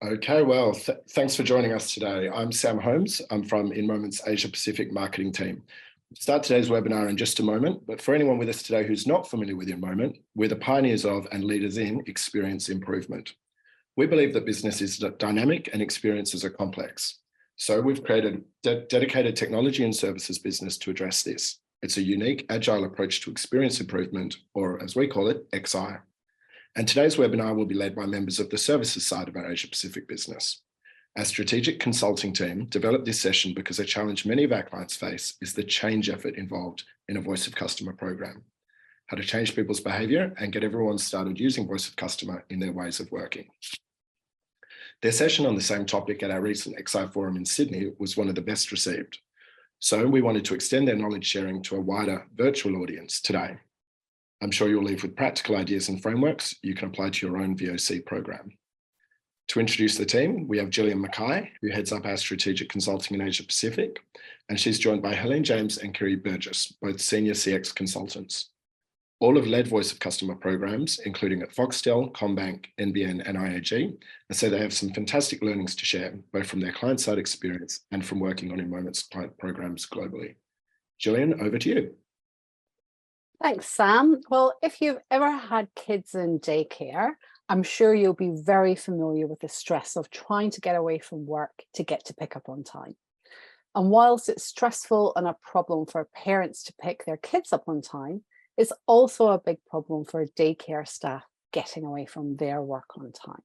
Okay, well, thanks for joining us today. I'm Sam Holmes. I'm from InMoment's Asia Pacific marketing team. We'll start today's webinar in just a moment, but for anyone with us today who's not familiar with InMoment, we're the pioneers of and leaders in experience improvement. We believe that business is dynamic and experiences are complex. So we've created a dedicated technology and services business to address this. It's a unique, agile approach to experience improvement, or as we call it, XI. And today's webinar will be led by members of the services side of our Asia Pacific business. Our strategic consulting team developed this session because a challenge many of our clients face is the change effort involved in a voice of customer program. How to change people's behaviour and get everyone started using voice of customer in their ways of working. Their session on the same topic at our recent XI forum in Sydney was one of the best received. So we wanted to extend their knowledge sharing to a wider virtual audience today. I'm sure you'll leave with practical ideas and frameworks you can apply to your own VOC program. To introduce the team, we have Gillian Mackay, who heads up our strategic consulting in Asia Pacific, and she's joined by Helene James and Kiri Burgess, both senior CX consultants. All have led voice of customer programs, including at Foxtel, Commbank, NBN, and IAG, and so they have some fantastic learnings to share, both from their client-side experience and from working on InMoment's client programs globally. Gillian, over to you. Thanks, Sam. Well, if you've ever had kids in daycare, I'm sure you'll be very familiar with the stress of trying to get away from work to get to pick up on time. And whilst it's stressful and a problem for parents to pick their kids up on time, it's also a big problem for daycare staff getting away from their work on time.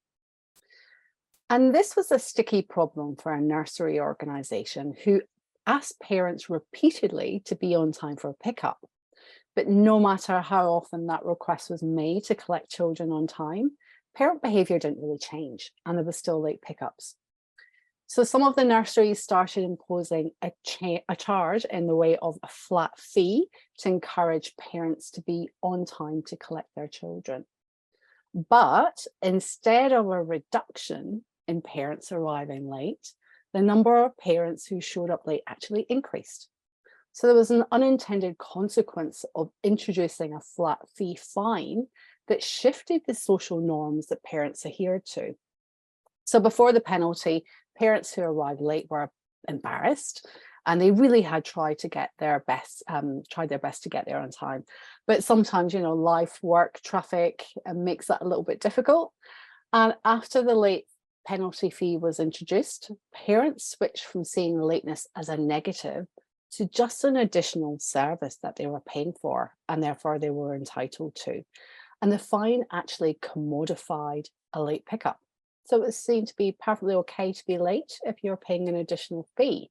And this was a sticky problem for a nursery organisation who asked parents repeatedly to be on time for a pickup. But no matter how often that request was made to collect children on time, parent behaviour didn't really change and there was still late pickups. So some of the nurseries started imposing a charge in the way of a flat fee to encourage parents to be on time to collect their children. But instead of a reduction in parents arriving late, the number of parents who showed up late actually increased. So there was an unintended consequence of introducing a flat fee fine that shifted the social norms that parents adhered to. So before the penalty, parents who arrived late were embarrassed and they really had tried to get their best, to get there on time. But sometimes, life, work, traffic makes that a little bit difficult. And after the late penalty fee was introduced, parents switched from seeing lateness as a negative to just an additional service that they were paying for and therefore they were entitled to. And the fine actually commodified a late pickup. So it was seen to be perfectly okay to be late if you're paying an additional fee.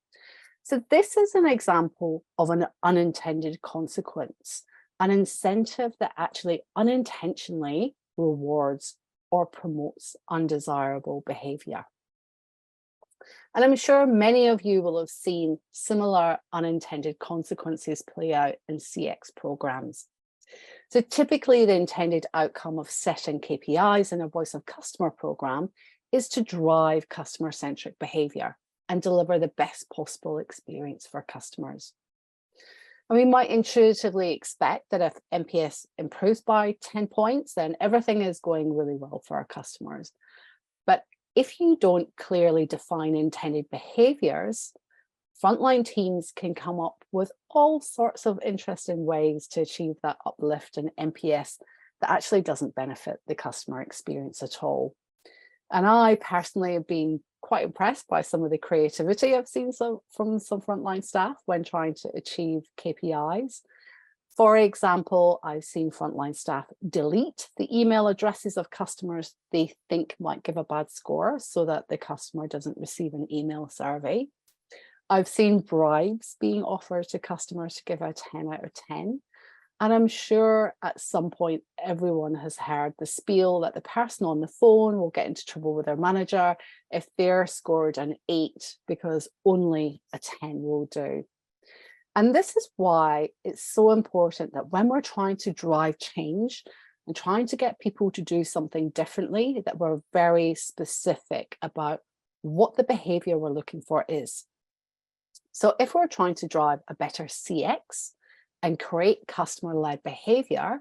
So this is an example of an unintended consequence, an incentive that actually unintentionally rewards or promotes undesirable behaviour. And I'm sure many of you will have seen similar unintended consequences play out in CX programs. So typically the intended outcome of setting KPIs in a voice of customer program is to drive customer-centric behaviour and deliver the best possible experience for customers. And we might intuitively expect that if NPS improves by 10 points, then everything is going really well for our customers. But if you don't clearly define intended behaviours, frontline teams can come up with all sorts of interesting ways to achieve that uplift in NPS that actually doesn't benefit the customer experience at all. And I personally have been quite impressed by some of the creativity I've seen from some frontline staff when trying to achieve KPIs. For example, I've seen frontline staff delete the email addresses of customers they think might give a bad score so that the customer doesn't receive an email survey. I've seen bribes being offered to customers to give a 10 out of 10. And I'm sure at some point everyone has heard the spiel that the person on the phone will get into trouble with their manager if they're scored an 8 because only a 10 will do. And this is why it's so important that when we're trying to drive change and trying to get people to do something differently, that we're very specific about what the behaviour we're looking for is. So if we're trying to drive a better CX and create customer-led behaviour,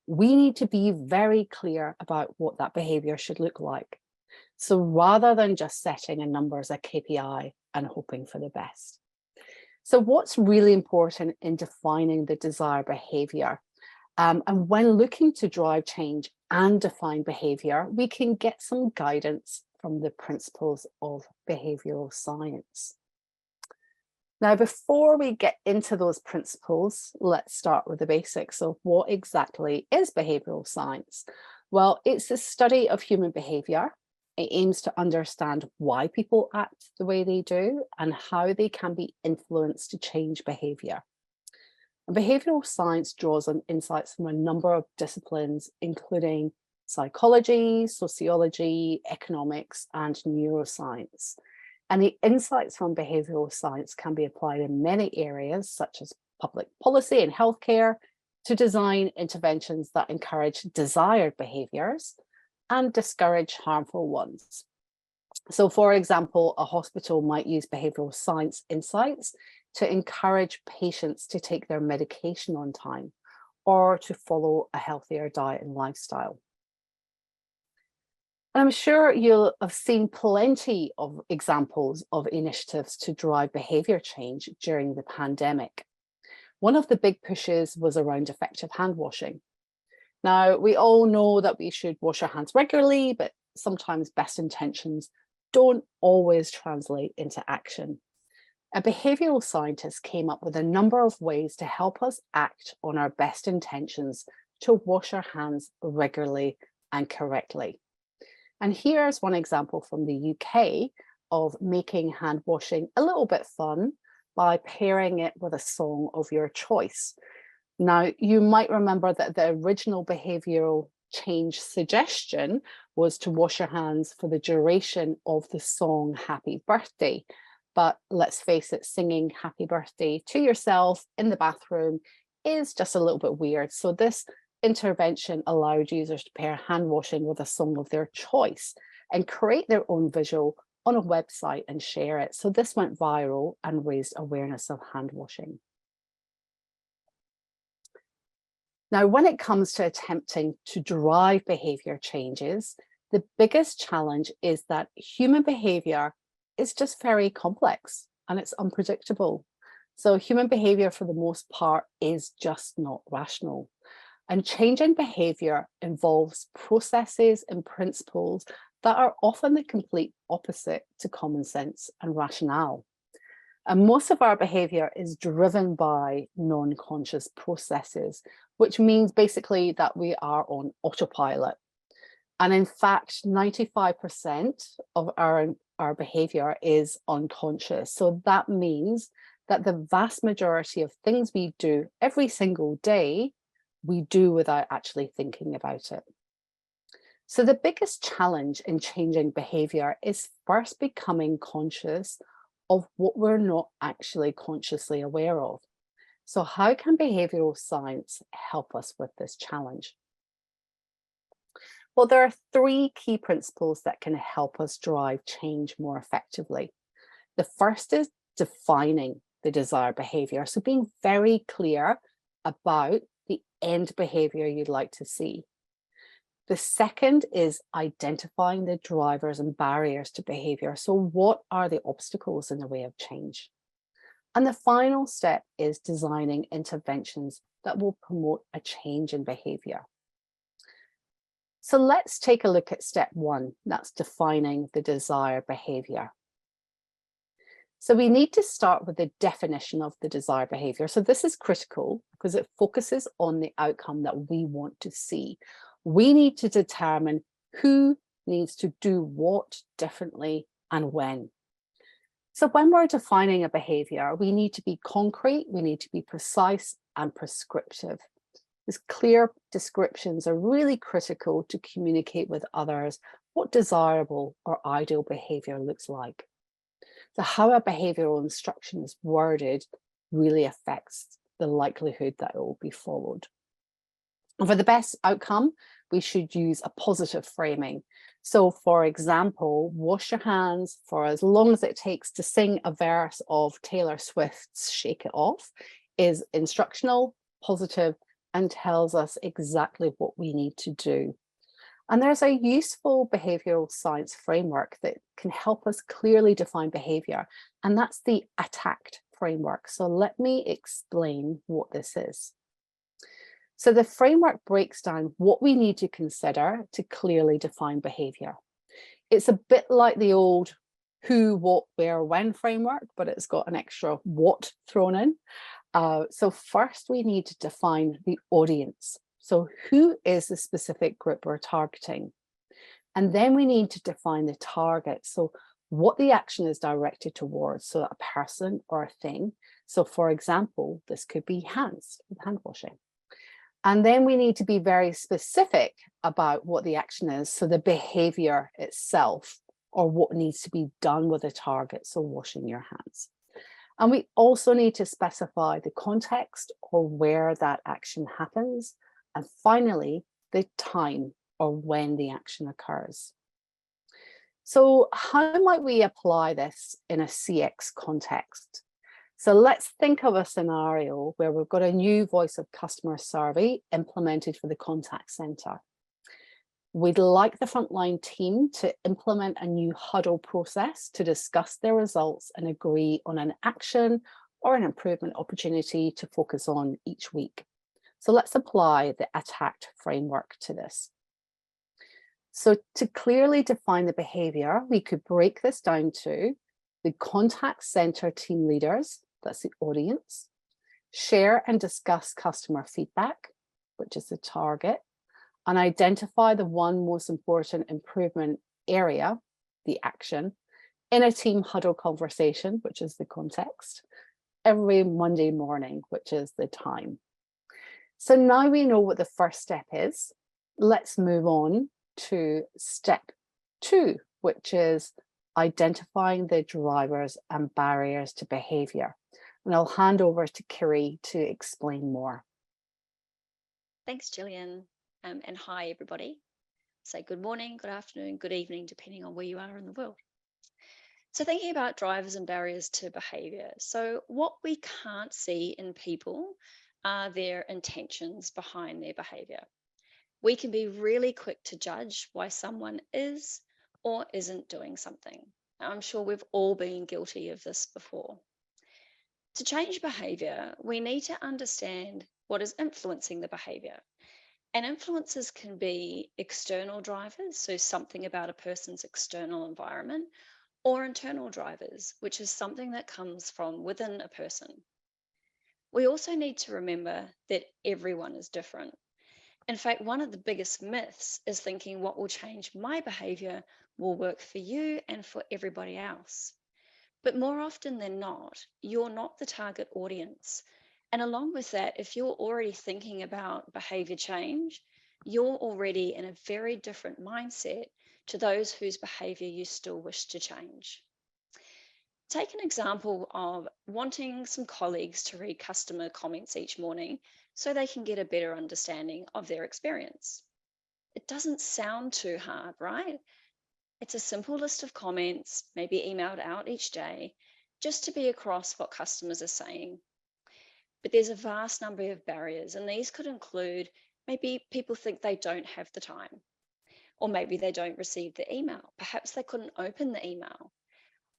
we need to be very clear about what that behaviour should look like. So rather than just setting a number as a KPI and hoping for the best. So what's really important in defining the desired behavior? And when looking to drive change and define behavior, we can get some guidance from the principles of behavioral science. Now, before we get into those principles, let's start with the basics of what exactly is behavioral science. Well, it's the study of human behavior. It aims to understand why people act the way they do and how they can be influenced to change behavior. And behavioral science draws on insights from a number of disciplines, including psychology, sociology, economics, and neuroscience. And the insights from behavioral science can be applied in many areas, such as public policy and healthcare, to design interventions that encourage desired behaviors and discourage harmful ones. So, for example, a hospital might use behavioral science insights to encourage patients to take their medication on time or to follow a healthier diet and lifestyle. And I'm sure you'll have seen plenty of examples of initiatives to drive behavior change during the pandemic. One of the big pushes was around effective hand washing. Now, we all know that we should wash our hands regularly, but sometimes best intentions don't always translate into action. A behavioral scientist came up with a number of ways to help us act on our best intentions to wash our hands regularly and correctly. And here's one example from the UK of making hand washing a little bit fun by pairing it with a song of your choice. Now, you might remember that the original behavioral change suggestion was to wash your hands for the duration of the song Happy Birthday. But let's face it, singing Happy Birthday to yourself in the bathroom is just a little bit weird. So this intervention allowed users to pair hand washing with a song of their choice and create their own visual on a website and share it. So this went viral and raised awareness of hand washing. Now, when it comes to attempting to drive behavior changes, the biggest challenge is that human behavior is just very complex and it's unpredictable. So human behavior, for the most part, is just not rational. And changing behavior involves processes and principles that are often the complete opposite to common sense and rationale. And most of our behavior is driven by non-conscious processes, which means basically that we are on autopilot. And in fact, 95% of our behavior is unconscious. So that means that the vast majority of things we do every single day, we do without actually thinking about it. So the biggest challenge in changing behavior is first becoming conscious of what we're not actually consciously aware of. So how can behavioral science help us with this challenge? Well, there are three key principles that can help us drive change more effectively. The first is defining the desired behavior. So being very clear about the end behavior you'd like to see. The second is identifying the drivers and barriers to behavior. So what are the obstacles in the way of change? And the final step is designing interventions that will promote a change in behavior. So let's take a look at step one, that's defining the desired behavior. So we need to start with the definition of the desired behavior. So this is critical because it focuses on the outcome that we want to see. We need to determine who needs to do what differently and when. So when we're defining a behavior, we need to be concrete, we need to be precise and prescriptive. These clear descriptions are really critical to communicate with others what desirable or ideal behavior looks like. So how a behavioral instruction is worded really affects the likelihood that it will be followed. And for the best outcome, we should use a positive framing. So for example, wash your hands for as long as it takes to sing a verse of Taylor Swift's Shake It Off is instructional, positive, and tells us exactly what we need to do. And there's a useful behavioural science framework that can help us clearly define behaviour, and that's the ATTACT framework. So let me explain what this is. So the framework breaks down what we need to consider to clearly define behaviour. It's a bit like the old who, what, where, when framework, but it's got an extra what thrown in. So first we need to define the audience. So who is the specific group we're targeting? And then we need to define the target. So what the action is directed towards, so a person or a thing. So for example, this could be hands, hand washing. And then we need to be very specific about what the action is. So the behavior itself, or what needs to be done with the target. So washing your hands. And we also need to specify the context or where that action happens. And finally, the time or when the action occurs. So how might we apply this in a CX context? So let's think of a scenario where we've got a new voice of customer survey implemented for the contact center. We'd like the frontline team to implement a new huddle process to discuss their results and agree on an action or an improvement opportunity to focus on each week. So let's apply the ATTACT framework to this. So to clearly define the behavior, we could break this down to the contact center team leaders, that's the audience, share and discuss customer feedback, which is the target, and identify the one most important improvement area, the action, in a team huddle conversation, which is the context, every Monday morning, which is the time. So now we know what the first step is. Let's move on to step 2, which is identifying the drivers and barriers to behaviour. And I'll hand over to Kiri to explain more. Thanks, Gillian, and hi, everybody. So good morning, good afternoon, good evening, depending on where you are in the world. So thinking about drivers and barriers to behaviour. So what we can't see in people are their intentions behind their behaviour. We can be really quick to judge why someone is or isn't doing something. Now, I'm sure we've all been guilty of this before. To change behaviour, we need to understand what is influencing the behaviour. And influences can be external drivers, so something about a person's external environment, or internal drivers, which is something that comes from within a person. We also need to remember that everyone is different. In fact, one of the biggest myths is thinking what will change my behaviour will work for you and for everybody else. But more often than not, you're not the target audience. And along with that, if you're already thinking about behaviour change, you're already in a very different mindset to those whose behaviour you still wish to change. Take an example of wanting some colleagues to read customer comments each morning so they can get a better understanding of their experience. It doesn't sound too hard, right? It's a simple list of comments, maybe emailed out each day, just to be across what customers are saying. But there's a vast number of barriers, and these could include maybe people think they don't have the time, or maybe they don't receive the email. Perhaps they couldn't open the email.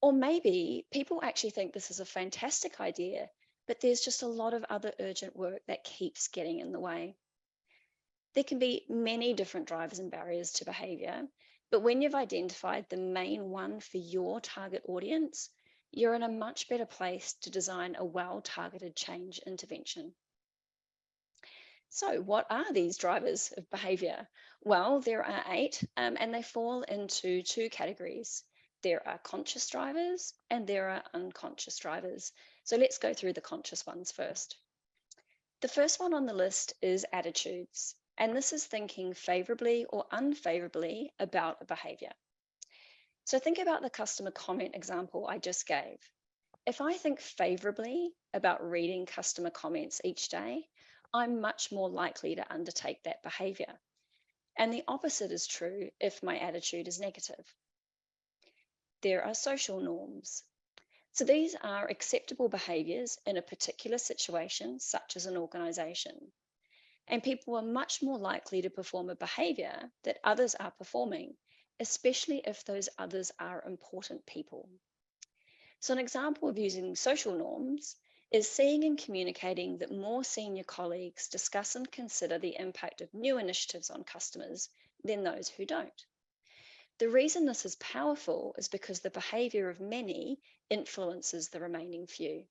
Or maybe people actually think this is a fantastic idea, but there's just a lot of other urgent work that keeps getting in the way. There can be many different drivers and barriers to behaviour, but when you've identified the main one for your target audience, you're in a much better place to design a well-targeted change intervention. So what are these drivers of behaviour? Well, there are 8, and they fall into 2 categories. There are conscious drivers and there are unconscious drivers. So let's go through the conscious ones first. The first one on the list is attitudes, and this is thinking favourably or unfavourably about a behaviour. So think about the customer comment example I just gave. If I think favourably about reading customer comments each day, I'm much more likely to undertake that behaviour. And the opposite is true if my attitude is negative. There are social norms. So these are acceptable behaviours in a particular situation, such as an organisation. And people are much more likely to perform a behavior that others are performing, especially if those others are important people. So an example of using social norms is seeing and communicating that more senior colleagues discuss and consider the impact of new initiatives on customers than those who don't. The reason this is powerful is because the behavior of many influences the remaining few.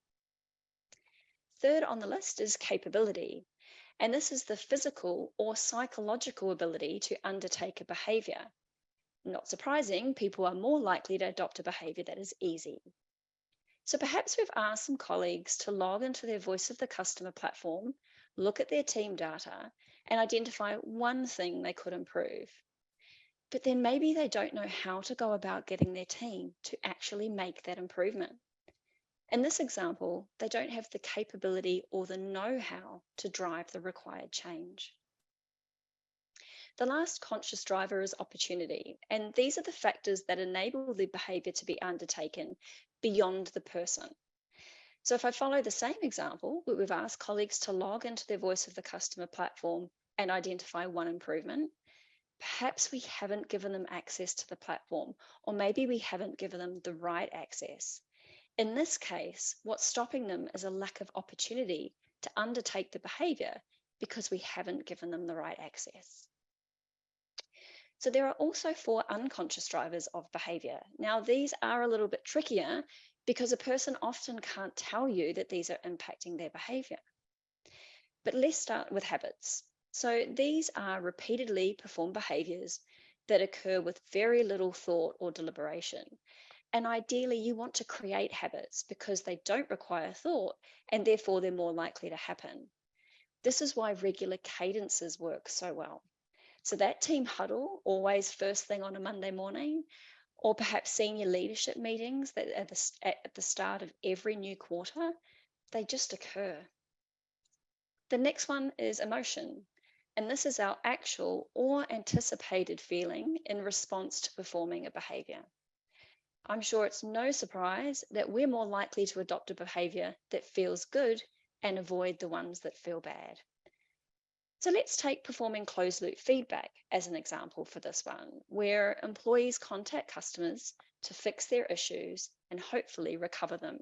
Third on the list is capability, and this is the physical or psychological ability to undertake a behavior. Not surprising, people are more likely to adopt a behavior that is easy. So perhaps we've asked some colleagues to log into their Voice of the Customer platform, look at their team data, and identify one thing they could improve. But then maybe they don't know how to go about getting their team to actually make that improvement. In this example, they don't have the capability or the know-how to drive the required change. The last conscious driver is opportunity, and these are the factors that enable the behavior to be undertaken beyond the person. So if I follow the same example, we've asked colleagues to log into their Voice of the Customer platform and identify one improvement. Perhaps we haven't given them access to the platform, or maybe we haven't given them the right access. In this case, what's stopping them is a lack of opportunity to undertake the behavior because we haven't given them the right access. So there are also 4 unconscious drivers of behavior. Now, these are a little bit trickier because a person often can't tell you that these are impacting their behavior. But let's start with habits. So these are repeatedly performed behaviors that occur with very little thought or deliberation. And ideally, you want to create habits because they don't require thought and therefore they're more likely to happen. This is why regular cadences work so well. So that team huddle, always first thing on a Monday morning, or perhaps senior leadership meetings that at the start of every new quarter, they just occur. The next one is emotion. And this is our actual or anticipated feeling in response to performing a behavior. I'm sure it's no surprise that we're more likely to adopt a behavior that feels good and avoid the ones that feel bad. So let's take performing closed loop feedback as an example for this one, where employees contact customers to fix their issues and hopefully recover them.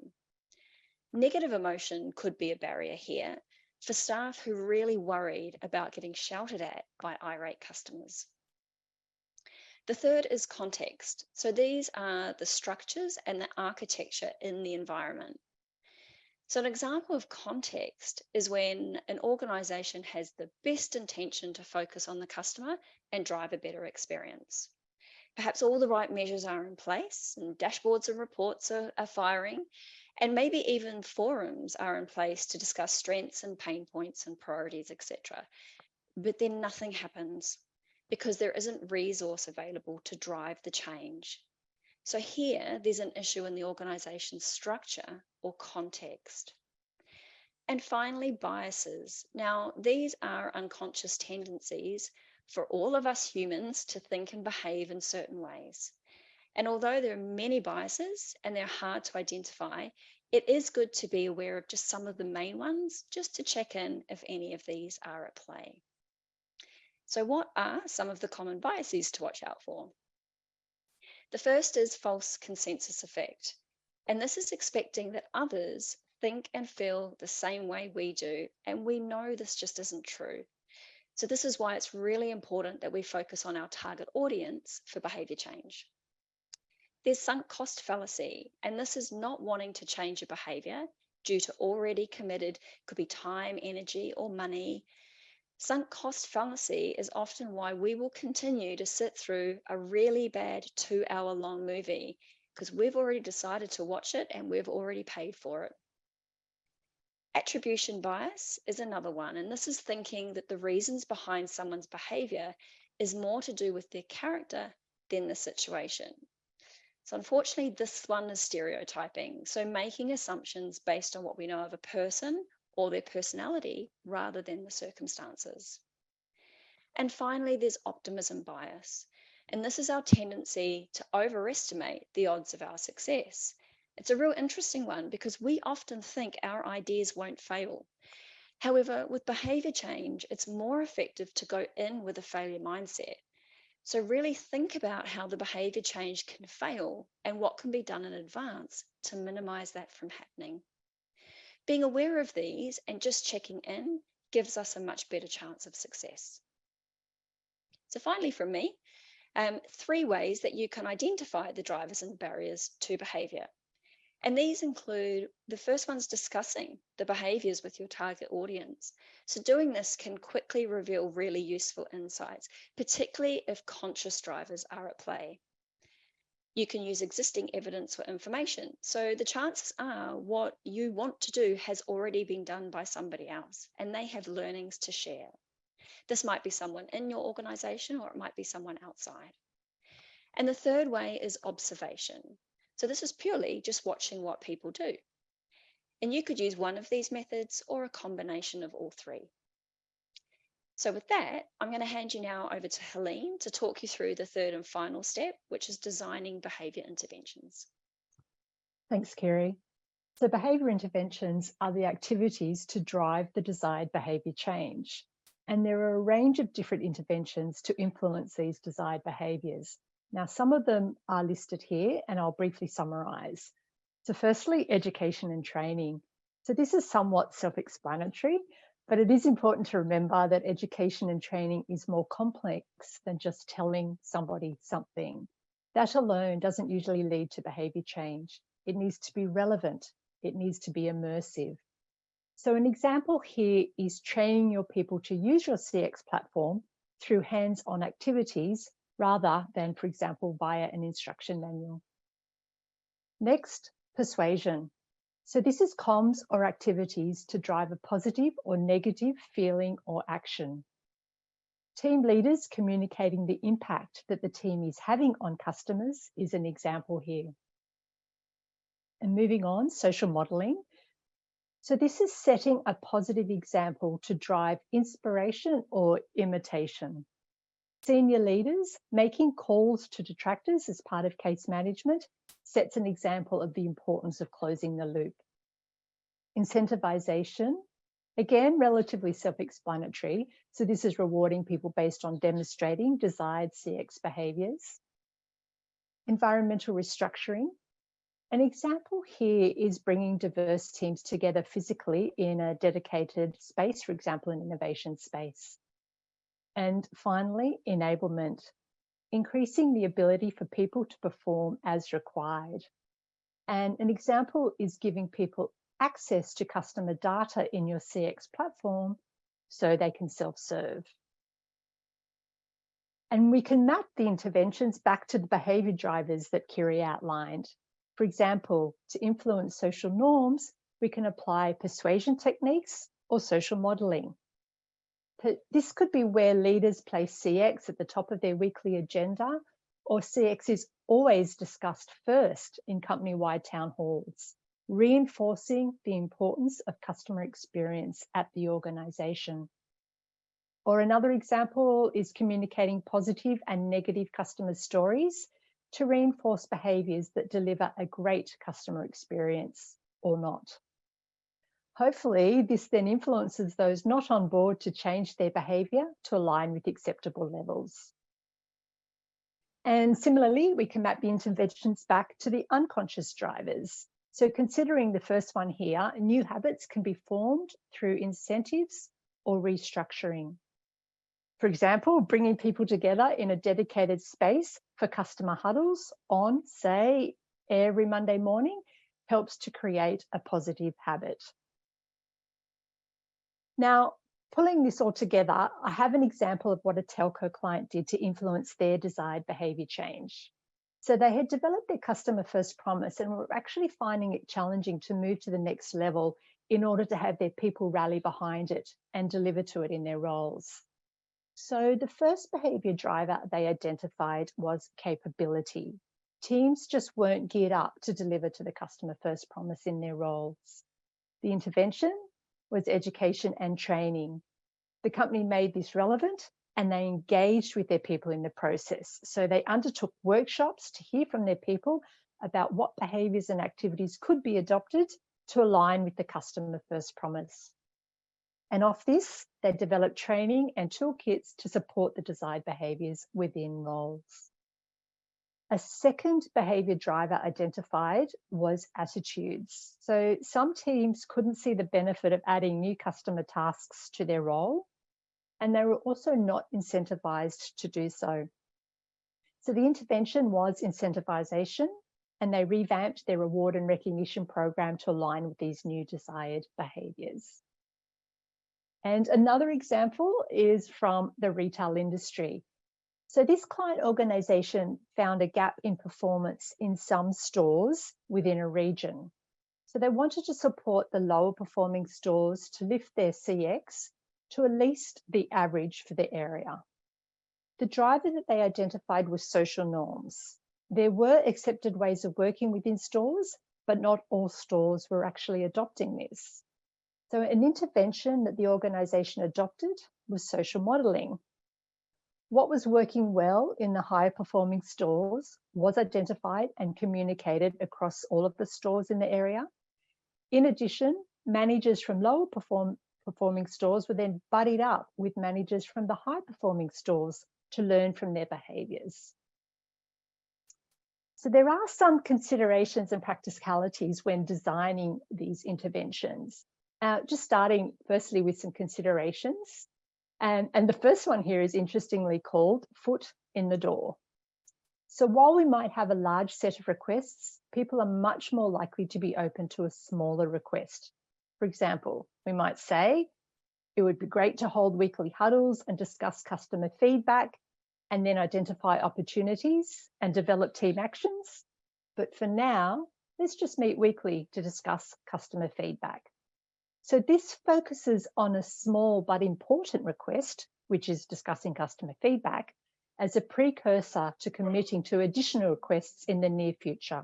Negative emotion could be a barrier here for staff who are really worried about getting shouted at by irate customers. The third is context. So these are the structures and the architecture in the environment. So an example of context is when an organization has the best intention to focus on the customer and drive a better experience. Perhaps all the right measures are in place and dashboards and reports are firing, and maybe even forums are in place to discuss strengths and pain points and priorities, etc. But then nothing happens because there isn't resource available to drive the change. So here, there's an issue in the organization's structure or context. And finally, biases. Now, these are unconscious tendencies for all of us humans to think and behave in certain ways. And although there are many biases and they're hard to identify, it is good to be aware of just some of the main ones, just to check in if any of these are at play. So what are some of the common biases to watch out for? The first is false consensus effect. And this is expecting that others think and feel the same way we do. And we know this just isn't true. So this is why it's really important that we focus on our target audience for behavior change. There's sunk cost fallacy, and this is not wanting to change a behavior due to already committed, could be time, energy, or money. Sunk cost fallacy is often why we will continue to sit through a really bad 2-hour-long movie because we've already decided to watch it and we've already paid for it. Attribution bias is another one, and this is thinking that the reasons behind someone's behavior is more to do with their character than the situation. So unfortunately, this one is stereotyping, so making assumptions based on what we know of a person or their personality rather than the circumstances. And finally, there's optimism bias. And this is our tendency to overestimate the odds of our success. It's a real interesting one because we often think our ideas won't fail. However, with behaviour change, it's more effective to go in with a failure mindset. So really think about how the behaviour change can fail and what can be done in advance to minimise that from happening. Being aware of these and just checking in gives us a much better chance of success. So finally from me, 3 ways that you can identify the drivers and barriers to behaviour. And these include, the first one's discussing the behaviours with your target audience. So doing this can quickly reveal really useful insights, particularly if conscious drivers are at play. You can use existing evidence for information. So the chances are what you want to do has already been done by somebody else and they have learnings to share. This might be someone in your organisation or it might be someone outside. And the third way is observation. So this is purely just watching what people do. And you could use one of these methods or a combination of all 3. So with that, I'm going to hand you now over to Helene to talk you through the third and final step, which is designing behaviour interventions. Thanks, Kiri. So behaviour interventions are the activities to drive the desired behaviour change. And there are a range of different interventions to influence these desired behaviours. Now, some of them are listed here and I'll briefly summarise. So firstly, education and training. So this is somewhat self-explanatory, but it is important to remember that education and training is more complex than just telling somebody something. That alone doesn't usually lead to behaviour change. It needs to be relevant. It needs to be immersive. So an example here is training your people to use your CX platform through hands-on activities rather than, for example, via an instruction manual. Next, persuasion. So this is comms or activities to drive a positive or negative feeling or action. Team leaders communicating the impact that the team is having on customers is an example here. And moving on, social modelling. So this is setting a positive example to drive inspiration or imitation. Senior leaders making calls to detractors as part of case management sets an example of the importance of closing the loop. Incentivization, again, relatively self-explanatory. So this is rewarding people based on demonstrating desired CX behaviours. Environmental restructuring. An example here is bringing diverse teams together physically in a dedicated space, for example, an innovation space. And finally, enablement, increasing the ability for people to perform as required. And an example is giving people access to customer data in your CX platform so they can self-serve. And we can map the interventions back to the behaviour drivers that Kiri outlined. For example, to influence social norms, we can apply persuasion techniques or social modelling. This could be where leaders place CX at the top of their weekly agenda, or CX is always discussed first in company-wide town halls, reinforcing the importance of customer experience at the organisation. Or another example is communicating positive and negative customer stories to reinforce behaviours that deliver a great customer experience or not. Hopefully, this then influences those not on board to change their behaviour to align with acceptable levels. And similarly, we can map the interventions back to the unconscious drivers. So considering the first one here, new habits can be formed through incentives or restructuring. For example, bringing people together in a dedicated space for customer huddles on, say, every Monday morning helps to create a positive habit. Now, pulling this all together, I have an example of what a telco client did to influence their desired behaviour change. So they had developed their customer first promise and were actually finding it challenging to move to the next level in order to have their people rally behind it and deliver to it in their roles. So the first behaviour driver they identified was capability. Teams just weren't geared up to deliver to the customer first promise in their roles. The intervention was education and training. The company made this relevant and they engaged with their people in the process. So they undertook workshops to hear from their people about what behaviours and activities could be adopted to align with the customer first promise. And off this, they develop training and toolkits to support the desired behaviours within roles. A second behaviour driver identified was attitudes. So some teams couldn't see the benefit of adding new customer tasks to their role, and they were also not incentivised to do so. So the intervention was incentivisation, and they revamped their reward and recognition program to align with these new desired behaviours. And another example is from the retail industry. So this client organisation found a gap in performance in some stores within a region. So they wanted to support the lower performing stores to lift their CX to at least the average for the area. The driver that they identified was social norms. There were accepted ways of working within stores, but not all stores were actually adopting this. So an intervention that the organisation adopted was social modelling. What was working well in the higher performing stores was identified and communicated across all of the stores in the area. In addition, managers from lower performing stores were then buddied up with managers from the high performing stores to learn from their behaviours. So there are some considerations and practicalities when designing these interventions. Just starting firstly with some considerations. And the first one here is interestingly called foot in the door. So while we might have a large set of requests, people are much more likely to be open to a smaller request. For example, we might say, it would be great to hold weekly huddles and discuss customer feedback and then identify opportunities and develop team actions. But for now, let's just meet weekly to discuss customer feedback. So this focuses on a small but important request, which is discussing customer feedback, as a precursor to committing to additional requests in the near future.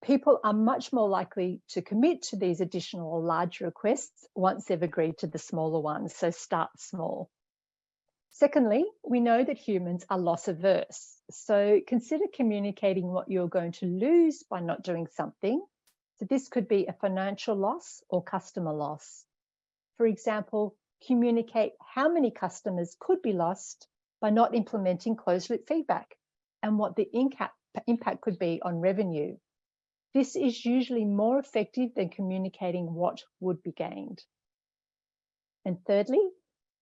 People are much more likely to commit to these additional or larger requests once they've agreed to the smaller ones, so start small. Secondly, we know that humans are loss averse, so consider communicating what you're going to lose by not doing something. So this could be a financial loss or customer loss. For example, communicate how many customers could be lost by not implementing closed-loop feedback and what the impact could be on revenue. This is usually more effective than communicating what would be gained. And thirdly,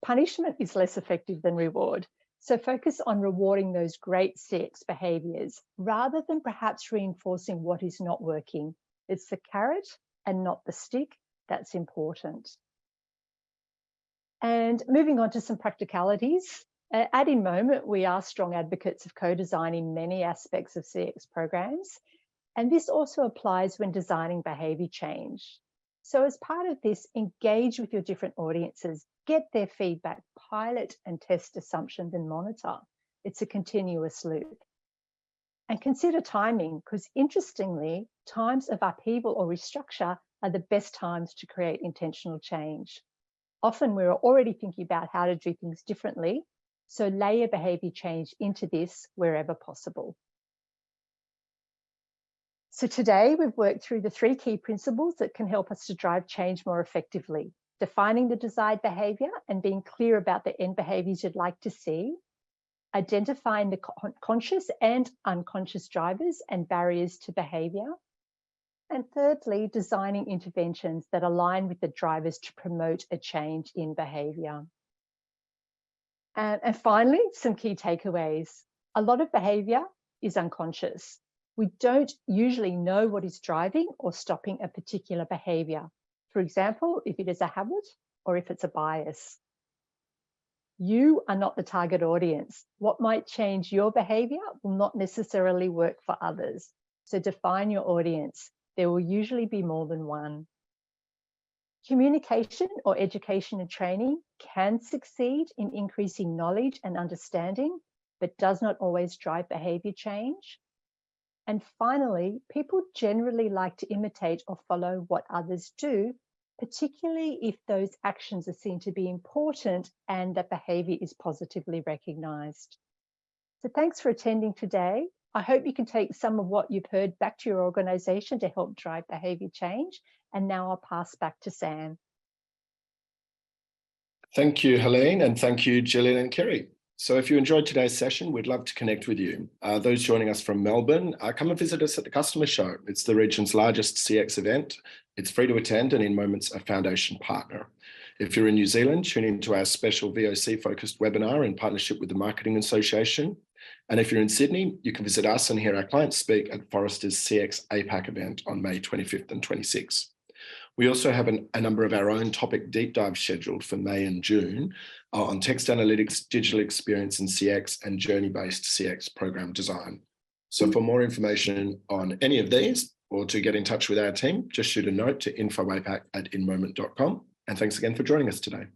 punishment is less effective than reward. So focus on rewarding those great CX behaviours rather than perhaps reinforcing what is not working. It's the carrot and not the stick that's important. And moving on to some practicalities. At InMoment, we are strong advocates of co-design in many aspects of CX programs. And this also applies when designing behaviour change. So as part of this, engage with your different audiences, get their feedback, pilot and test assumptions and monitor. It's a continuous loop. And consider timing, because interestingly, times of upheaval or restructure are the best times to create intentional change. Often we're already thinking about how to do things differently, so layer behaviour change into this wherever possible. So today we've worked through the 3 key principles that can help us to drive change more effectively: defining the desired behaviour and being clear about the end behaviours you'd like to see, identifying the conscious and unconscious drivers and barriers to behaviour, and thirdly, designing interventions that align with the drivers to promote a change in behaviour. And finally, some key takeaways. A lot of behaviour is unconscious. We don't usually know what is driving or stopping a particular behaviour. For example, if it is a habit or if it's a bias. You are not the target audience. What might change your behaviour will not necessarily work for others. So define your audience. There will usually be more than one. Communication or education and training can succeed in increasing knowledge and understanding, but does not always drive behaviour change. And finally, people generally like to imitate or follow what others do, particularly if those actions are seen to be important and that behaviour is positively recognised. So thanks for attending today. I hope you can take some of what you've heard back to your organisation to help drive behaviour change. And now I'll pass back to Sam. Thank you, Helene, and thank you, Gillian and Kiri. So if you enjoyed today's session, we'd love to connect with you. Those joining us from Melbourne, come and visit us at the Customer Show. It's the region's largest CX event. It's free to attend and InMoment's a foundation partner. If you're in New Zealand, tune into our special VOC-focused webinar in partnership with the Marketing Association. And if you're in Sydney, you can visit us and hear our clients speak at Forrester's CX APAC event on May 25th and 26th. We also have a number of our own topic deep dives scheduled for May and June on text analytics, digital experience and CX, and journey-based CX program design. So for more information on any of these, or to get in touch with our team, just shoot a note to info@inmoment.com. And thanks again for joining us today.